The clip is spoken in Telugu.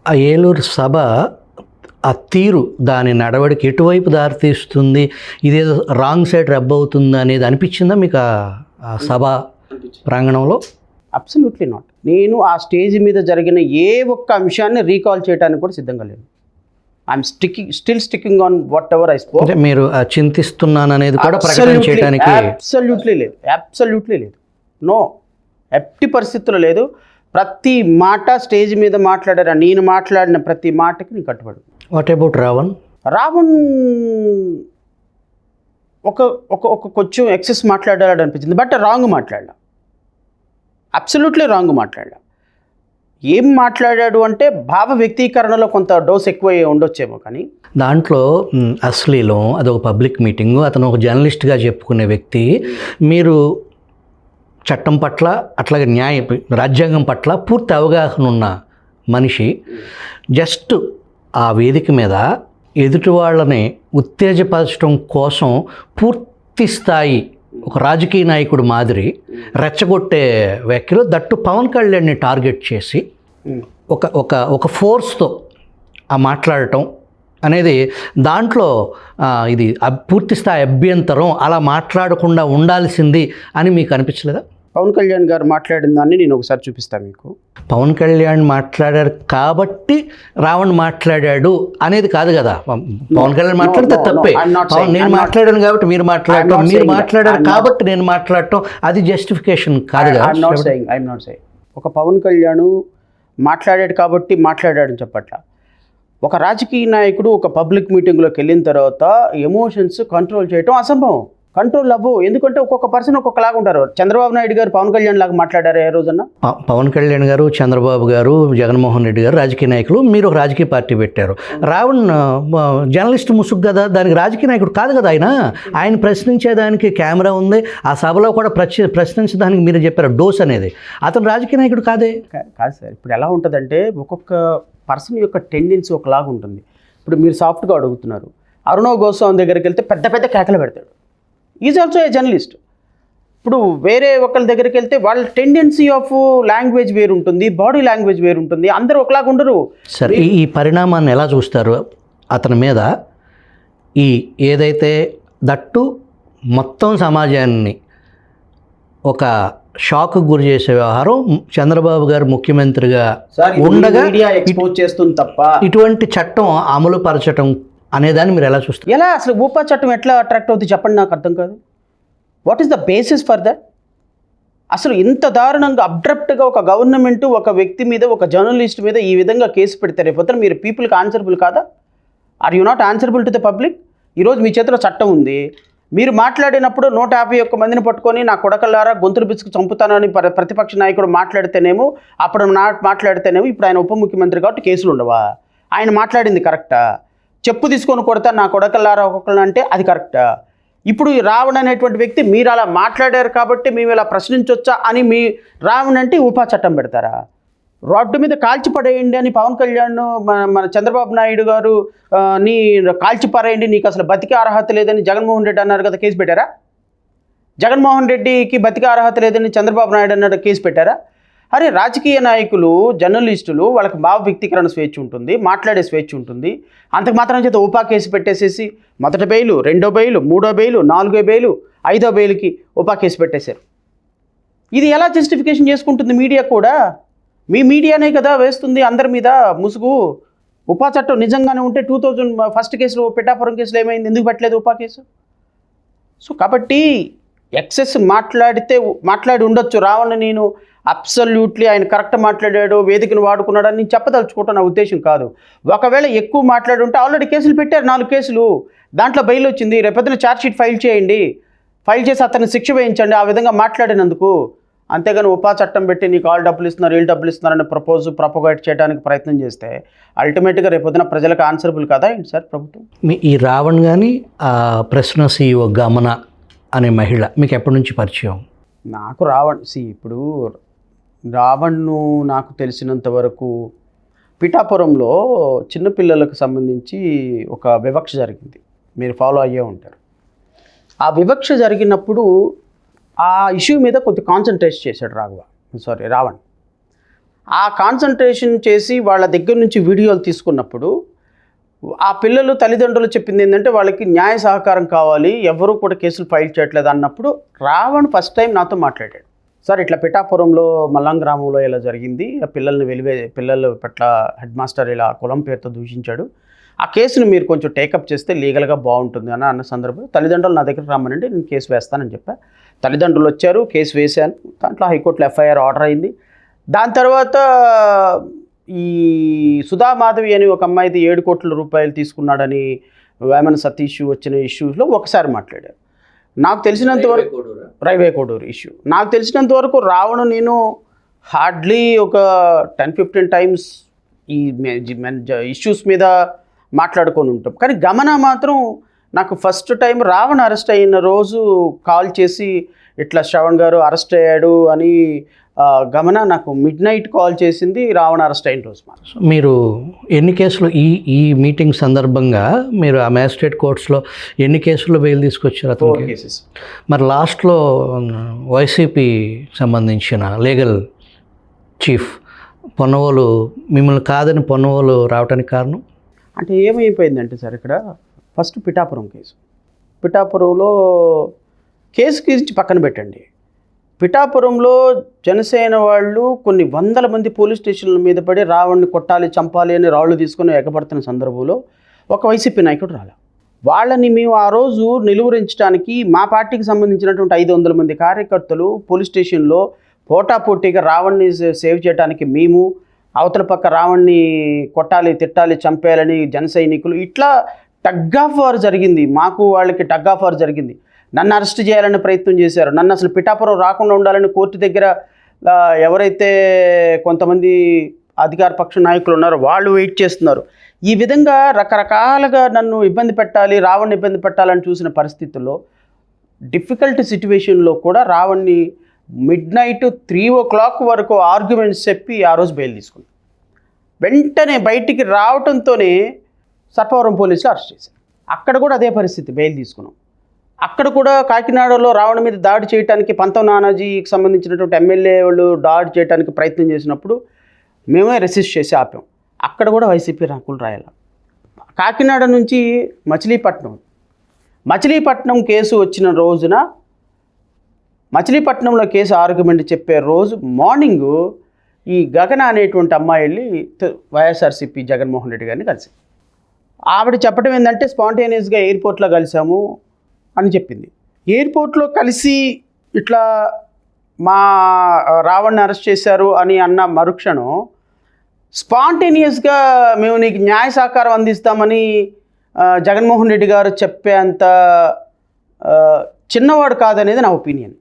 ఆ ఏలూరు సభ ఆ తీరు దాని నడవడికి ఎటువైపు దారితీస్తుంది, ఇదేదో రాంగ్ సైడ్ రబ్ అవుతుంది అనేది అనిపించిందా మీకు ఆ సభ ప్రాంగణంలో? Absolutely not. నేను ఆ స్టేజ్ మీద జరిగిన ఏ ఒక్క అంశాన్ని రీకాల్ చేయడానికి కూడా సిద్ధంగా లేను. I'm still sticking on what ever I spoke. అంటే మీరు చింతిస్తున్నాను అనేది కూడా ప్రకటన చేయడానికి అబ్సల్యూట్లీ లేదు. నో, ఎట్టి పరిస్థితుల్లో లేదు. ప్రతి మాట స్టేజ్ మీద మాట్లాడారా, నేను మాట్లాడిన ప్రతి మాటకి నేను కట్టుబడి. What about Raavan? రావణ్ ఒక ఒక ఒక కొంచెం ఎక్సెస్ మాట్లాడాడు అనిపించింది, బట్ రాంగ్ మాట్లాడా, అబ్సల్యూట్లీ రాంగ్ మాట్లాడా. ఏం మాట్లాడాడు అంటే భావ వ్యక్తీకరణలో కొంత డోస్ ఎక్కువ ఉండొచ్చేమో, కానీ దాంట్లో అశ్లీలం, అదొక పబ్లిక్ మీటింగు, అతను ఒక జర్నలిస్ట్గా చెప్పుకునే వ్యక్తి, మీరు చట్టం పట్ల అట్లాగే రాజ్యాంగం పట్ల పూర్తి అవగాహన ఉన్న మనిషి, జస్ట్ ఆ వేదిక మీద ఎదుటి వాళ్ళని ఉత్తేజపరచడం కోసం పూర్తి స్థాయి ఒక రాజకీయ నాయకుడు మాదిరి రెచ్చగొట్టే వ్యాఖ్యలు, దట్టు పవన్ కళ్యాణ్ని టార్గెట్ చేసి ఒక ఒక ఒక ఫోర్స్తో ఆ మాట్లాడటం అనేది దాంట్లో ఇది పూర్తి స్థాయి అభ్యంతరం, అలా మాట్లాడకుండా ఉండాల్సింది అని మీకు అనిపించలేదా? పవన్ కళ్యాణ్ గారు మాట్లాడిన దాన్ని నేను ఒకసారి చూపిస్తాను మీకు. పవన్ కళ్యాణ్ మాట్లాడారు కాబట్టి రావణ్ మాట్లాడాడు అనేది కాదు కదా. పవన్ కళ్యాణ్ మాట్లాడితే తప్పే, నేను మాట్లాడాను కాబట్టి మీరు మాట్లాడటం, మీరు మాట్లాడారు కాబట్టి నేను మాట్లాడటం, అది జస్టిఫికేషన్ కాదు కదా. ఐఎమ్ నాట్ సేయింగ్ ఒక పవన్ కళ్యాణ్ మాట్లాడాడు కాబట్టి మాట్లాడాడని చెప్పట్లా. ఒక రాజకీయ నాయకుడు ఒక పబ్లిక్ మీటింగ్లోకి వెళ్ళిన తర్వాత ఎమోషన్స్ కంట్రోల్ చేయడం అసంభవం, కంట్రోల్ అవ్వవు. ఎందుకంటే ఒక్కొక్క పర్సన్ ఒక్కొక్కలాగా ఉంటారు. చంద్రబాబు నాయుడు గారు పవన్ కళ్యాణ్ లాగా మాట్లాడారు ఏ రోజన్నా? పవన్ కళ్యాణ్ గారు, చంద్రబాబు గారు, జగన్మోహన్ రెడ్డి గారు రాజకీయ నాయకులు, మీరు ఒక రాజకీయ పార్టీ పెట్టారు. రావణ్ జర్నలిస్ట్ ముసుగు కదా, దానికి రాజకీయ నాయకుడు కాదు కదా. ఆయన ప్రశ్నించేదానికి కెమెరా ఉంది, ఆ సభలో కూడా ప్రశ్నించడానికి మీరు చెప్పారు డోస్ అనేది, అతను రాజకీయ నాయకుడు కాదే. కాదు సార్, ఇప్పుడు ఎలా ఉంటుందంటే ఒక్కొక్క పర్సన్ యొక్క టెండెన్సీ ఒకలాగా ఉంటుంది. ఇప్పుడు మీరు సాఫ్ట్గా అడుగుతున్నారు, అరుణవ్ గోస్వామి దగ్గరికి వెళ్తే పెద్ద పెద్ద కేకలు పెడతాడు, ఈజ్ ఆల్సో ఏ జర్నలిస్ట్. ఇప్పుడు వేరే ఒకళ్ళ దగ్గరికి వెళ్తే వాళ్ళ టెండెన్సీ ఆఫ్ లాంగ్వేజ్ వేరు ఉంటుంది, బాడీ లాంగ్వేజ్ వేరు ఉంటుంది, అందరూ ఒకలాగా ఉండరు. సరే, ఈ పరిణామాన్ని ఎలా చూస్తారు? అతని మీద ఈ ఏదైతే దట్టు మొత్తం సమాజాన్ని ఒక షాక్ గురి చేసే వ్యవహారం చంద్రబాబు గారు ముఖ్యమంత్రిగా ఉండగా ఎక్స్పోజ్ చేస్తుంది తప్ప ఇటువంటి చట్టం అమలు పరచడం అనేదాన్ని మీరు ఎలా చూస్తారు? ఎలా అసలు ఊపా చట్టం ఎట్లా అట్రాక్ట్ అవుతుంది చెప్పండి, నాకు అర్థం కాదు. What is the basis for that? అసలు ఇంత దారుణంగా అబ్రప్ట్గా ఒక గవర్నమెంట్ ఒక వ్యక్తి మీద, ఒక జర్నలిస్ట్ మీద ఈ విధంగా కేసు పెడితే రేపు మీరు పీపుల్కి ఆన్సరబుల్ కాదా? Are you not answerable to the public? ఈరోజు మీ చేతిలో చట్టం ఉంది, మీరు మాట్లాడినప్పుడు 151 మందిని పట్టుకొని నా కొడకల్లారా గొంతులు పిసుకు చంపుతానని ప్రతిపక్ష నాయకుడు మాట్లాడితేనేమో, అప్పుడు మాట్లాడితేనేమో ఇప్పుడు ఆయన ఉప ముఖ్యమంత్రి కాబట్టి కేసులు ఉండవా? ఆయన మాట్లాడింది కరెక్టా? చెప్పు తీసుకొని కొడతా నా కొడకల్లారా ఒక్కొక్కరు అంటే అది కరెక్టా? ఇప్పుడు రావణ్ అనేటువంటి వ్యక్తి మీరు అలా మాట్లాడారు కాబట్టి మేము ఇలా ప్రశ్నించవచ్చా అని మీ రావణ్ అంటే ఉపా చట్టం పెడతారా? రోడ్డు మీద కాల్చిపడేయండి అని పవన్ కళ్యాణ్ మన చంద్రబాబు నాయుడు గారు నీ కాల్చిపారేయండి, నీకు అసలు బతికే అర్హత లేదని జగన్మోహన్ రెడ్డి అన్నారు కదా, కేసు పెట్టారా? జగన్మోహన్ రెడ్డికి బతికే అర్హత లేదని చంద్రబాబు నాయుడు అన్నాడు, కేసు పెట్టారా? అరే, రాజకీయ నాయకులు, జర్నలిస్టులు వాళ్ళకి భావ వ్యక్తీకరణ స్వేచ్ఛ ఉంటుంది, మాట్లాడే స్వేచ్ఛ ఉంటుంది. అంతకు మాత్రం చేత ఉపా కేసు పెట్టేసేసి మొదటి బెయిలు, రెండో బెయిలు, మూడో బెయిలు, నాలుగో బెయిలు, ఐదో బెయిల్కి ఉపా కేసు పెట్టేశారు. ఇది ఎలా జస్టిఫికేషన్ చేసుకుంటుంది మీడియా కూడా? మీ మీడియానే కదా వేస్తుంది అందరి మీద ముసుగు. ఉపా చట్టం నిజంగానే ఉంటే 2001 కేసులో, పిఠాపురం కేసులో ఏమైంది, ఎందుకు పెట్టలేదు ఉపా కేసు? సో కాబట్టి ఎక్సెస్ మాట్లాడి ఉండొచ్చు రావణ్. నేను అబ్సల్యూట్లీ ఆయన కరెక్ట్ మాట్లాడాడు, వేదికను వాడుకున్నాడని నేను చెప్పదలుచుకోవటం నా ఉద్దేశం కాదు. ఒకవేళ ఎక్కువ మాట్లాడి ఉంటే ఆల్రెడీ కేసులు పెట్టారు, 4 కేసులు, దాంట్లో బెయిల్ వచ్చింది. రేపొద్దున ఛార్జ్షీట్ ఫైల్ చేయండి, ఫైల్ చేసి అతన్ని శిక్ష వేయించండి ఆ విధంగా మాట్లాడినందుకు. అంతేగాని ఉపా చట్టం పెట్టి నీకు వాళ్ళు డబ్బులు ఇస్తున్నారు, వీళ్ళు డబ్బులు ఇస్తున్నారని ప్రపోగేట్ చేయడానికి ప్రయత్నం చేస్తే అల్టిమేట్గా రేపొద్దున ప్రజలకు ఆన్సరబుల్ కదా ఏంటి సార్ ప్రభుత్వం? ఈ రావణ్ కానీ ప్రశ్న CEO గమన అనే మహిళ మీకు ఎప్పటి నుంచి పరిచయం? నాకు ఇప్పుడు రావణ్ను నాకు తెలిసినంత వరకు పిఠాపురంలో చిన్నపిల్లలకు సంబంధించి ఒక వివక్ష జరిగింది, మీరు ఫాలో అయ్యే ఉంటారు. ఆ వివక్ష జరిగినప్పుడు ఆ ఇష్యూ మీద కొంత కాన్సన్ట్రేట్ చేశాడు రావణ్. ఆ కాన్సన్ట్రేషన్ చేసి వాళ్ళ దగ్గర నుంచి వీడియోలు తీసుకున్నప్పుడు ఆ పిల్లలు తల్లిదండ్రులు చెప్పింది ఏంటంటే వాళ్ళకి న్యాయ సహకారం కావాలి, ఎవరు కూడా కేసులు ఫైల్ చేయట్లేదు అన్నప్పుడు రావణ్ ఫస్ట్ టైం నాతో మాట్లాడాడు. సార్ ఇట్లా పిఠాపురంలో మల్లాం గ్రామంలో ఇలా జరిగింది, ఆ పిల్లల పట్ల హెడ్ మాస్టర్ ఇలా కులం పేరుతో దూషించాడు, ఆ కేసును మీరు కొంచెం టేకప్ చేస్తే లీగల్గా బాగుంటుంది అని అన్న సందర్భంలో తల్లిదండ్రులు నా దగ్గర రమ్మనండి, నేను కేసు వేస్తానని చెప్పా. తల్లిదండ్రులు వచ్చారు, కేసు వేశాను. దాంట్లో హైకోర్టులో ఎఫ్ఐఆర్ ఆర్డర్ అయింది. దాని తర్వాత ఈ సుధా మాధవి అని ఒక అమ్మాయిది 7 కోట్ల రూపాయలు తీసుకున్నాడని వేమన సతీష్ వచ్చిన ఇష్యూస్లో ఒకసారి మాట్లాడారు. నాకు తెలిసినంత వరకు రైల్వే కోడూరు ఇష్యూ నాకు తెలిసినంత వరకు రావణ్ నేను హార్డ్లీ ఒక 10-15 టైమ్స్ ఈ ఇష్యూస్ మీద మాట్లాడుకొని ఉంటాం. కానీ గమన మాత్రం నాకు ఫస్ట్ టైం రావణ్ అరెస్ట్ అయిన రోజు కాల్ చేసి ఇట్లా శ్రవణ్ గారు అరెస్ట్ అయ్యాడు అని గమన నాకు మిడ్ నైట్ కాల్ చేసింది రావణ్ అరెస్ట్ అయిన రోజు. మీరు ఎన్ని కేసులు ఈ మీటింగ్ సందర్భంగా మీరు ఆ మ్యాజిస్ట్రేట్ కోర్ట్స్లో ఎన్ని కేసుల్లో బెయిల్ తీసుకొచ్చారు అతనికి? 4 కేసెస్. మరి లాస్ట్లో వైసీపీ సంబంధించిన లీగల్ చీఫ్ పొన్నవోలు మిమ్మల్ని కాదని పొన్నవోలు రావడానికి కారణం అంటే ఏమైపోయిందంటే సార్, ఇక్కడ ఫస్ట్ పిఠాపురం కేసు, పిఠాపురంలో కేసు గురించి పక్కన పెట్టండి. పిఠాపురంలో జనసేన వాళ్ళు కొన్ని వందల మంది పోలీస్ స్టేషన్ల మీద పడి రావణ్ణి కొట్టాలి చంపాలి అని రాళ్ళు తీసుకొని ఎగబడుతున్న సందర్భంలో ఒక వైసీపీ నాయకుడు రాలే. వాళ్ళని మేము ఆ రోజు నిలువరించడానికి మా పార్టీకి సంబంధించినటువంటి 500 మంది కార్యకర్తలు పోలీస్ స్టేషన్లో పోటాపోటీగా రావణ్ణి సేవ్ చేయడానికి మేము, అవతల పక్క రావణ్ణి కొట్టాలి తిట్టాలి చంపేయాలని జన సైనికులు, ఇట్లా టగ్ ఆఫ్ వార్ జరిగింది. మాకు వాళ్ళకి టగ్ ఆఫ్ వార్ జరిగింది. నన్ను అరెస్ట్ చేయాలని ప్రయత్నం చేశారు. నన్ను అసలు పిఠాపురం రాకుండా ఉండాలని కోర్టు దగ్గర ఎవరైతే కొంతమంది అధికార పక్ష నాయకులు ఉన్నారో వాళ్ళు వెయిట్ చేస్తున్నారు. ఈ విధంగా రకరకాలుగా నన్ను ఇబ్బంది పెట్టాలి, రావణ్ని ఇబ్బంది పెట్టాలని చూసిన పరిస్థితుల్లో డిఫికల్ట్ సిచ్యువేషన్లో కూడా రావణ్ని మిడ్ నైట్ 3 o'clock వరకు ఆర్గ్యుమెంట్స్ చెప్పి ఆ రోజు బెయిల్ తీసుకున్నాను. వెంటనే బయటికి రావడంతోనే సర్పవరం పోలీసులు అరెస్ట్ చేశారు. అక్కడ కూడా అదే పరిస్థితి, బెయిల్ తీసుకున్నాం. అక్కడ కూడా కాకినాడలో రావణ్ మీద దాడి చేయడానికి పంతం నానాజీకి సంబంధించినటువంటి ఎమ్మెల్యే వాళ్ళు దాడి చేయడానికి ప్రయత్నం చేసినప్పుడు మేమే రెసిస్ట్ చేసి ఆపాం. అక్కడ కూడా వైసీపీ నాయకులు రాయాల. కాకినాడ నుంచి మచిలీపట్నం కేసు వచ్చిన రోజున మచిలీపట్నంలో కేసు ఆర్గ్యుమెంట్ చెప్పే రోజు మార్నింగు ఈ గగన అనేటువంటి అమ్మాయి వెళ్ళి వైఎస్ఆర్సీపీ జగన్మోహన్ రెడ్డి గారిని కలిసి ఆవిడ చెప్పడం ఏంటంటే స్పాంటేనియస్గా ఎయిర్పోర్ట్లో కలిసాము అని చెప్పింది. ఎయిర్పోర్ట్లో కలిసి ఇట్లా మా రావణ్ని అరెస్ట్ చేశారు అని అన్న మరుక్షణం స్పాంటేనియస్గా మేము నీకు న్యాయ సహకారం అందిస్తామని జగన్మోహన్ రెడ్డి గారు చెప్పేంత చిన్నవాడు కాదనేది నా ఒపీనియన్.